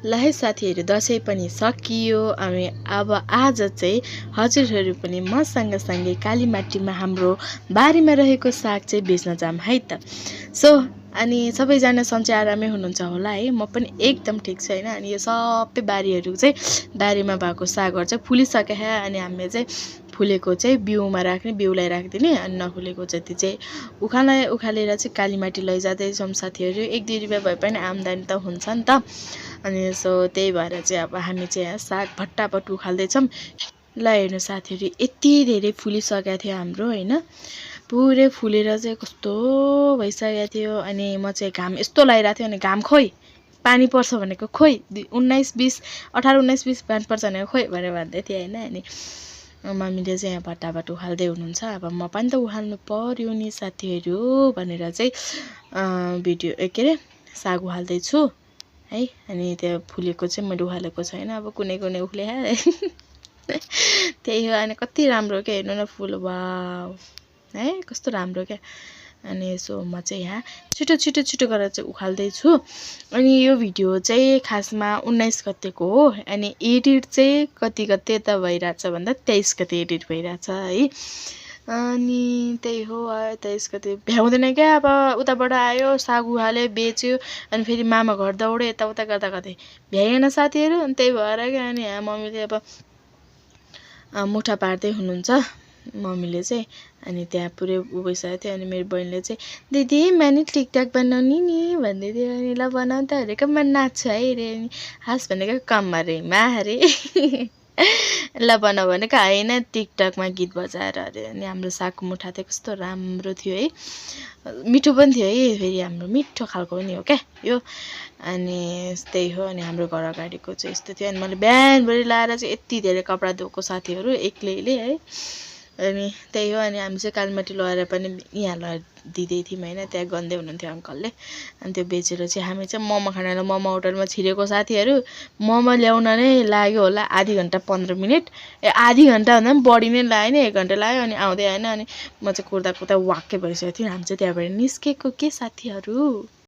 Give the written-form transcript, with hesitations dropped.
ल है साथीहरू, दसैँ पनि सकियो। अनि अब आज चाहिँ हजुरहरू पनि मसँग सँगै कालीमाटीमा हाम्रो बारीमा रहेको साग चाहिँ बेच्न जाम है त। सो अनि सबैजना सन्चै आरामै हुनुहुन्छ होला है। म पनि एकदम ठिक छु होइन। अनि यो सबै बारीहरू चाहिँ बारीमा भएको सागहरू चाहिँ फुलिसक्यो है। अनि हामीले चाहिँ फुलेको चाहिँ बिउमा राख्ने, बिउलाई राखिदिने, अनि नफुलेको जति चाहिँ उखालेर चाहिँ कालीमाटी लैजाँदैछौँ साथीहरू। 1-2 रुपियाँ भए पनि आम्दानी त हुन्छ नि त। अनि सो त्यही भएर चाहिँ अब हामी चाहिँ यहाँ साग भट्टाभट उखाल्दैछौँ। ल हेर्नु साथीहरू, यति धेरै फुलिसकेको थियो हाम्रो होइन। पुरै फुलेर चाहिँ कस्तो भइसकेको थियो। अनि म चाहिँ घाम यस्तो लगाइरहेको थियो। अनि घाम खोइ पानी पर्छ भनेको खोइ 19-20 18-19 20 पानी पर्छ भनेको खोइ भनेर भन्दै थिएँ होइन। अनि मम्मीले चाहिँ यहाँ भट्टाभट उखाल्दै हुनुहुन्छ। अब म पनि त उखाल्नु पर्यो नि साथीहरू भनेर चाहिँ भिडियो के अरे साग उखाल्दैछु है। अनि त्यो फुलेको चाहिँ मैले उखालेको छैन, अब कुनै उख्ले त्यही हो। अनि कति राम्रो क्या, हेर्नु न फुल, वाउ है कस्तो राम्रो क्या। अनि यसो म चाहिँ यहाँ छिटो गरेर चाहिँ उखाल्दैछु। अनि यो भिडियो चाहिँ खासमा 19 गतेको हो। अनि एडिट चाहिँ कति गते त भइरहेछ भन्दा 23 गते एडिट भइरहेछ है। अनि त्यही हो, 23 गते भ्याउँदैन क्या। अब उताबाट आयो, साग उखाल्यो, बेच्यो, अनि फेरि मामा घर दौड्यो, यताउता गर्दा गर्दै भ्याएन साथीहरू। अनि त्यही भएर क्या। अनि यहाँ मम्मीले अब मुठा पार्दै हुनुहुन्छ मम्मीले चाहिँ। अनि त्यहाँ पुरै उभिसकेको थियो। अनि मेरो बहिनीले चाहिँ दिदी मैले टिकटक बनाउने नि भन्दै थियो। अनि ल बनाउ त अरे, म नाच्छु है अरे। अनि हाँस भनेको कम्मरीमा अरे ल बनाऊ भनेको होइन, टिकटकमा गीत बजाएर अरे। अनि हाम्रो सागको मुठा चाहिँ कस्तो राम्रो थियो है, मिठो पनि थियो है। फेरि हाम्रो मिठो खालको पनि हो क्या यो। अनि त्यही हो। अनि हाम्रो घर अगाडिको चाहिँ यस्तो थियो। अनि मैले बिहानभरि लाएर चाहिँ यति धेरै कपडा धोएको साथीहरू एक्लैले है। अनि त्यही हो। अनि हामी चाहिँ कालीमाटी लगाएर पनि यहाँ लगाएर दिँदै थियौँ होइन। त्यहाँ गन्दै हुनुहुन्थ्यो अङ्कलले। अनि त्यो बेचेर चाहिँ हामी चाहिँ मोमो खानालाई मोमो होटलमा छिरेको साथीहरू। मोमो ल्याउन नै लाग्यो होला आधी घन्टा 15 मिनट, आधी घन्टा भन्दा पनि बढी नै लाग्यो नि, 1 घन्टा लाग्यो। अनि आउँदै आएन। अनि म चाहिँ कुर्दा वाक्कै भइसकेको थियो। हामी चाहिँ त्यहाँबाट निस्केको के साथीहरू।